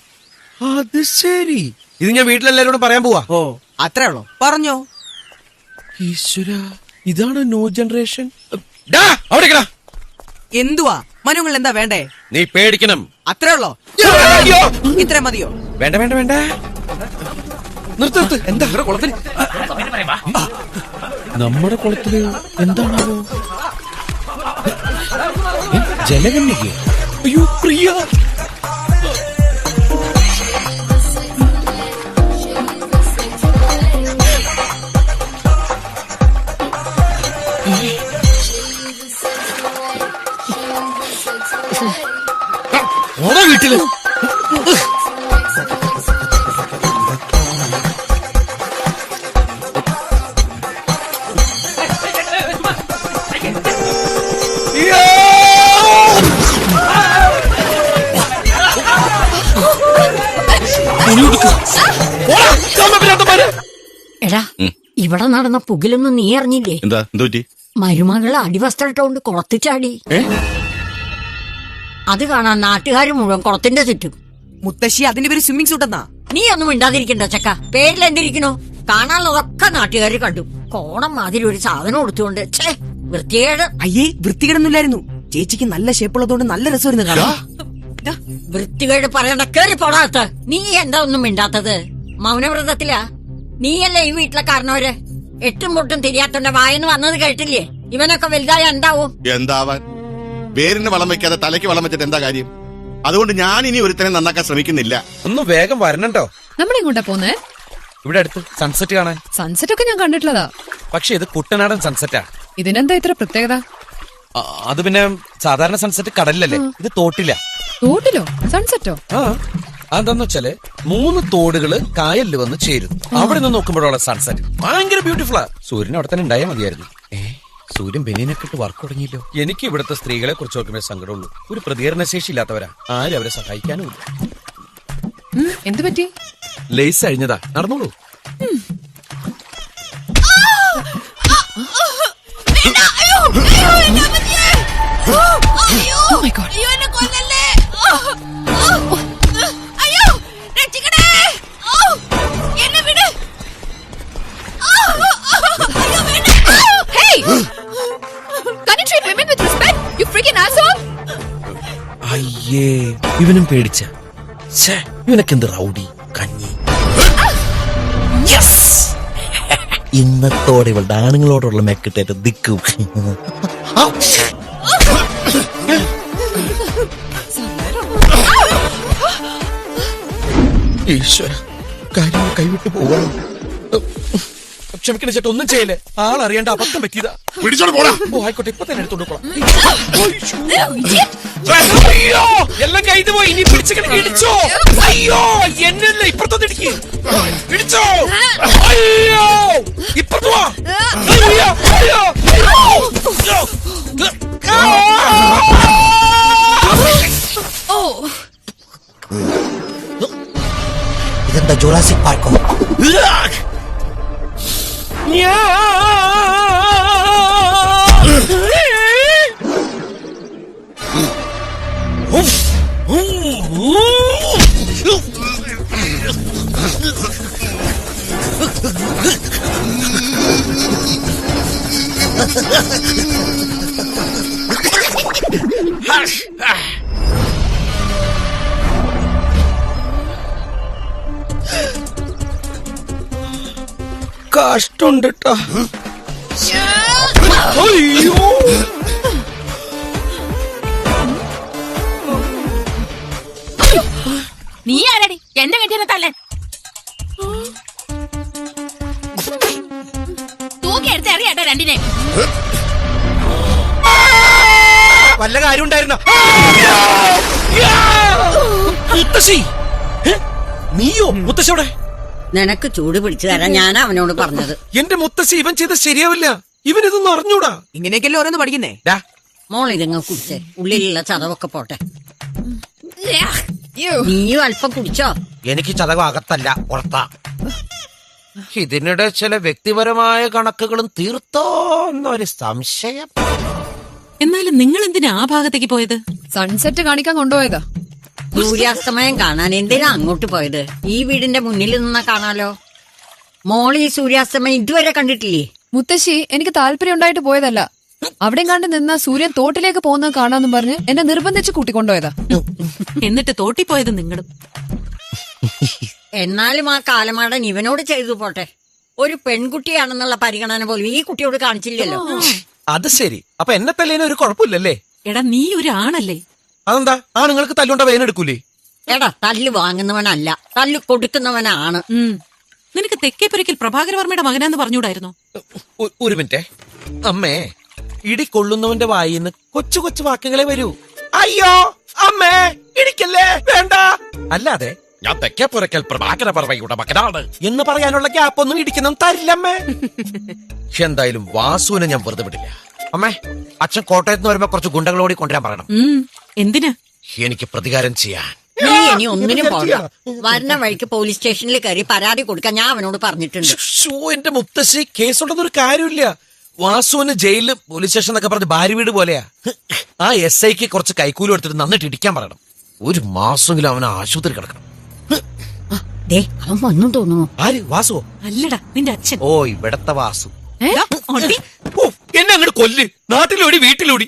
[SPEAKER 2] അത് ശരി. ഇത് ഞാൻ വീട്ടിലെല്ലാരോടും പറയാൻ പോവാ.
[SPEAKER 9] ഓ, അത്രേ ഉള്ളോ? പറഞ്ഞോ.
[SPEAKER 2] ഈശ്വര, ഇതാണ് ന്യൂ ജനറേഷൻ.
[SPEAKER 9] എന്തുവാ മനുങ്ങൾ, എന്താ വേണ്ടേ?
[SPEAKER 2] നീ പേടിക്കണം.
[SPEAKER 9] അത്രേ ഉള്ളോ? ഇത്ര മതിയോ?
[SPEAKER 2] വേണ്ട വേണ്ട വേണ്ട, നിർത്ത്. എന്താ കുളത്തിൽ? നമ്മുടെ കുളത്തില് എന്താണോ ജലകന്യക? അയ്യോ പ്രിയ. വീട്ടില്
[SPEAKER 7] എടാ, ഇവിടെ നടന്ന പുകിലൊന്നും നീ അറിഞ്ഞില്ലേ?
[SPEAKER 8] എന്താ എന്തുപറ്റി?
[SPEAKER 7] മരുമകള് അടിവസ്ത്രട്ടോണ്ട് കുളത്തിച്ചാടി. അത് കാണാൻ നാട്ടുകാർ മുഴുവൻ കുളത്തിന്റെ ചുറ്റും.
[SPEAKER 9] മുത്തശ്ശി, അതിന്റെ പേര് സ്വിമ്മിംഗ് സൂട്ട് എന്നാ.
[SPEAKER 7] നീ ഒന്നും മിണ്ടാതിരിക്കണ്ട ചക്ക. പേരിലെന്തിരിക്കണോ? കാണാനുള്ളതൊക്കെ നാട്ടുകാർ കണ്ടു. കോണം മാതിരി ഒരു സാധനം കൊടുത്തുകൊണ്ട് വൃത്തികേട്.
[SPEAKER 9] അയ്യേ, വൃത്തികേടൊന്നുമില്ലായിരുന്നു. ചേച്ചിക്ക് നല്ല ഷേപ്പുള്ളതുകൊണ്ട് നല്ല രസമായിരുന്നു കാണാൻ.
[SPEAKER 7] വൃത്തികേട് പറയണ്ട, കേറി പോടാത്ത. നീ എന്താ ഒന്നും മിണ്ടാത്തത്? മൗനവ്രതത്തിലാ? നീയല്ലേ ഈ വീട്ടിലെ കാരണവര്? എട്ടും പൊട്ടും തിരിയാത്തോണ്ട വായന്ന് വന്നത് കേട്ടില്ലേ? ഇവനൊക്കെ വലുതായ എന്താവും?
[SPEAKER 8] എന്താവാൻ? വേരിന് വളം വെക്കാതെ തലയ്ക്ക് വളം വെച്ചിട്ട് എന്താ കാര്യം? അതുകൊണ്ട് ഞാൻ ഇനി ഒരുത്തനെ നന്നാക്കാൻ ശ്രമിക്കുന്നില്ല.
[SPEAKER 2] ഒന്ന് വേഗം വരണട്ടോ.
[SPEAKER 1] നമ്മളിങ്ങോട്ടാ പോന്നേ?
[SPEAKER 2] ഇവിടെ അടുത്ത് സൺസെറ്റ് കാണാൻ.
[SPEAKER 1] സൺസെറ്റ് ഒക്കെ ഞാൻ കണ്ടിട്ടുള്ളതാ,
[SPEAKER 2] പക്ഷെ ഇത് കുട്ടനാടൻ സൺസെറ്റാ.
[SPEAKER 1] ഇതിനെന്താ ഇത്ര പ്രത്യേകത?
[SPEAKER 2] അത് പിന്നെ സാധാരണ സൺസെറ്റ് കടലിലല്ലേ, ഇത് തോട്ടില്ല.
[SPEAKER 1] തോട്ടിലോ സൺസെറ്റോ?
[SPEAKER 2] അതെന്താന്ന് വെച്ചാല് 3 തോടുകള് കായലിൽ വന്ന് ചേരും. അവിടെ നിന്ന് നോക്കുമ്പോഴുള്ള സൺസെറ്റ് ഭയങ്കര ബ്യൂട്ടിഫുള്ളാ. സൂര്യൻ അവിടെ തന്നെ ഉണ്ടായാൽ മതിയായിരുന്നു. സൂര്യൻ ബെനിനൊക്കെ ഇട്ട് വർക്ക് തുടങ്ങിയല്ലോ. എനിക്ക് ഇവിടുത്തെ സ്ത്രീകളെ കുറിച്ച് നോക്കുമ്പോ സങ്കടമുള്ളൂ. ഒരു പ്രതികരണശേഷി ഇല്ലാത്തവരാ, ആരും അവരെ സഹായിക്കാനും ഇല്ല.
[SPEAKER 1] എന്ത് പറ്റി?
[SPEAKER 2] ലേസ് അഴിഞ്ഞതാ, നടന്നോളൂ. അയ്യേ, ഇവനും പേടിച്ച. ഇവനൊക്കെന്ത് റൗഡി കഞ്ഞി. ഇന്നത്തോടെ ഇവളുടെ ആണുങ്ങളോടുള്ള മെക്കിട്ടേറ്റ് ദിക്കും. ഈശ്വര, കാര്യങ്ങൾ കൈവിട്ടു പോകണം.
[SPEAKER 4] ക്ഷമിക്കണ ചേട്ടാ, ഒന്നും ചെയ്യല്ലേ. ആളറിയാണ്ട് അബദ്ധം പറ്റിയതാ.
[SPEAKER 8] പിടിച്ചോണ്ട് പോടാ.
[SPEAKER 4] ഓ ആയിക്കോട്ടെ, ഇപ്പൊ തന്നെ എടുത്തോണ്ട് പോകാം. അയ്യോ, എല്ലാം കയ്യിൽ പോയി. ഇനി പിടിച്ചിങ്ങനെ ഇടിച്ചോ. അയ്യോ, എന്നല്ല ഇപ്പുറത്തൊന്ന് ഇടിക്ക്. ഇടിച്ചോ. അയ്യോ, ഇപ്പുറത്ത് വാ. അയ്യോ, അയ്യോ, അയ്യോ.
[SPEAKER 10] ഇതെന്താ ജുറാസിക് പാർക്കോ?
[SPEAKER 4] കഷ്ടമുണ്ട് ട്ടാ. അയ്യോ,
[SPEAKER 5] നീ ആരടി എന്റെ കെട്ടിയെ തല്ലേ? തൂക്കി എടുത്ത് അറിയാട്ടോ രണ്ടിനെ.
[SPEAKER 10] വല്ല കാര്യം ഉണ്ടായിരുന്നോ?
[SPEAKER 4] മുത്തശ്ശി. നീയോ? മുത്തശ്ശിയോടെ?
[SPEAKER 7] നിനക്ക് ചൂട് പിടിച്ചു തരാൻ ഞാൻ അവനോട് പറഞ്ഞത്.
[SPEAKER 4] എന്റെ മുത്തശ്ശി, ഇവൻ ചെയ്ത ശരിയാവില്ല. ഇവനിതൊന്നും അറിഞ്ഞൂടാ.
[SPEAKER 9] ഇങ്ങനെയൊക്കെയല്ലേ ഓരോന്ന് പഠിക്കുന്നേ.
[SPEAKER 7] മോൾ ഇതങ്ങ് കുടിച്ചേ, ഉള്ളിലുള്ള ചതവൊക്കെ പോട്ടെ. നീയും അല്പം കുടിച്ചോ?
[SPEAKER 10] എനിക്ക് ചതവ് അകത്തല്ല, പുറത്താ. ഇതിനിടെ ചില വ്യക്തിപരമായ കണക്കുകളും തീർത്തോ എന്നൊരു സംശയം.
[SPEAKER 5] എന്നാലും നിങ്ങൾ എന്തിനാ ആ ഭാഗത്തേക്ക് പോയത്?
[SPEAKER 1] സൺസെറ്റ് കാണിക്കാൻ കൊണ്ടുപോയതാ.
[SPEAKER 7] സൂര്യാസ്തമയം കാണാൻ എന്തിനാ അങ്ങോട്ട് പോയത്? ഈ വീടിന്റെ മുന്നിൽ നിന്നാ കാണാലോ. മോൾ ഈ സൂര്യാസ്തമയം ഇതുവരെ കണ്ടിട്ടില്ലേ?
[SPEAKER 1] മുത്തശ്ശി, എനിക്ക് താല്പര്യം ഉണ്ടായിട്ട് പോയതല്ല. അവിടെയും കണ്ട് നിന്ന സൂര്യൻ തോട്ടിലേക്ക് പോകുന്നത് കാണാന്നും പറഞ്ഞ് എന്നെ നിർബന്ധിച്ച് കൂട്ടിക്കൊണ്ടുപോയതാ.
[SPEAKER 5] എന്നിട്ട് തോട്ടിപ്പോയത് നിങ്ങളും.
[SPEAKER 7] എന്നാലും ആ കാലമാടൻ ഇവനോട് ചെയ്തു പോട്ടെ. ഒരു പെൺകുട്ടിയാണെന്നുള്ള പരിഗണന പോലും ഈ കുട്ടിയോട് കാണിച്ചില്ലല്ലോ.
[SPEAKER 10] അത് ശരി. അപ്പൊ എന്നെ തല്ലേന് ഒരു കുഴപ്പമില്ലല്ലേ?
[SPEAKER 5] എടാ, നീ ഒരു ആണല്ലേ?
[SPEAKER 10] അതെന്താ? ആണുങ്ങൾക്ക് തല്ലുണ്ട വേനെടുക്കൂലേ?
[SPEAKER 7] എടാ, തല്ല് വാങ്ങുന്നവനല്ല, തല്ല് കൊടുക്കുന്നവനാണ്.
[SPEAKER 5] നിനക്ക് തെക്കേപ്പുരയ്ക്കൽ പ്രഭാകരവർമ്മയുടെ മകനാന്ന് പറഞ്ഞൂടായിരുന്നോ?
[SPEAKER 10] ഒരു മിനിറ്റ് അമ്മേ. ഇടി കൊള്ളുന്നവന്റെ വായിന്ന് കൊച്ചു കൊച്ചു വാക്കുകളെ വരൂ. അയ്യോ അമ്മേ, ഇടിക്കല്ലേ, വേണ്ട. അല്ലാതെ ഞാൻ തെക്കേപ്പുരയ്ക്കൽ പ്രഭാകരവർമ്മയുടെ മകനാണ് എന്ന് പറയാനുള്ള ഗ്യാപ്പൊന്നും ഇടിക്കണം തരില്ലമ്മേ. എന്തായാലും വാസുവിനെ ഞാൻ വെറുതെ വിടില്ല. അമ്മേ, അച്ഛൻ കോട്ടയത്ത് നിന്ന് വരുമ്പോ കുറച്ച് ഗുണ്ടകളോടി കൊണ്ടുവരാൻ പറയണം.
[SPEAKER 5] എന്തിനാ?
[SPEAKER 10] എനിക്ക് പ്രതികാരം ചെയ്യാൻ.
[SPEAKER 7] നീ ഇനി ഒന്നിനും പോകണ്ട. വരുന്ന വഴിക്ക് പോലീസ് സ്റ്റേഷനിൽ കയറി പരാതി കൊടുക്കാൻ ഞാൻ അവനോട് പറഞ്ഞിട്ടുണ്ട്.
[SPEAKER 10] എന്റെ മുത്തശ്ശി, കേസുണ്ടെന്നൊരു കാര്യമില്ല. വാസുവിന് ജയിലില് പോലീസ് സ്റ്റേഷൻ എന്നൊക്കെ പറഞ്ഞ് ഭാര്യ വീട് പോലെയാ. ആ SIക്ക് കുറച്ച് കൈക്കൂലി എടുത്തിട്ട് നന്നിട്ട് ഇടിക്കാൻ പറയണം. ഒരു മാസമെങ്കിലും അവന് ആശുപത്രി കിടക്കണം.
[SPEAKER 7] അവൻ വന്നു തോന്നുന്നു.
[SPEAKER 10] ആര്? വാസുവോ?
[SPEAKER 5] അല്ലടാ, നിന്റെ അച്ഛൻ.
[SPEAKER 10] ഓ, ഇവിടത്തെ വാസു.
[SPEAKER 5] ഏ? ഓടി.
[SPEAKER 10] എന്നെ അങ്ങോട്ട് കൊല്ല്. നാട്ടിലോടി വീട്ടിലോടി.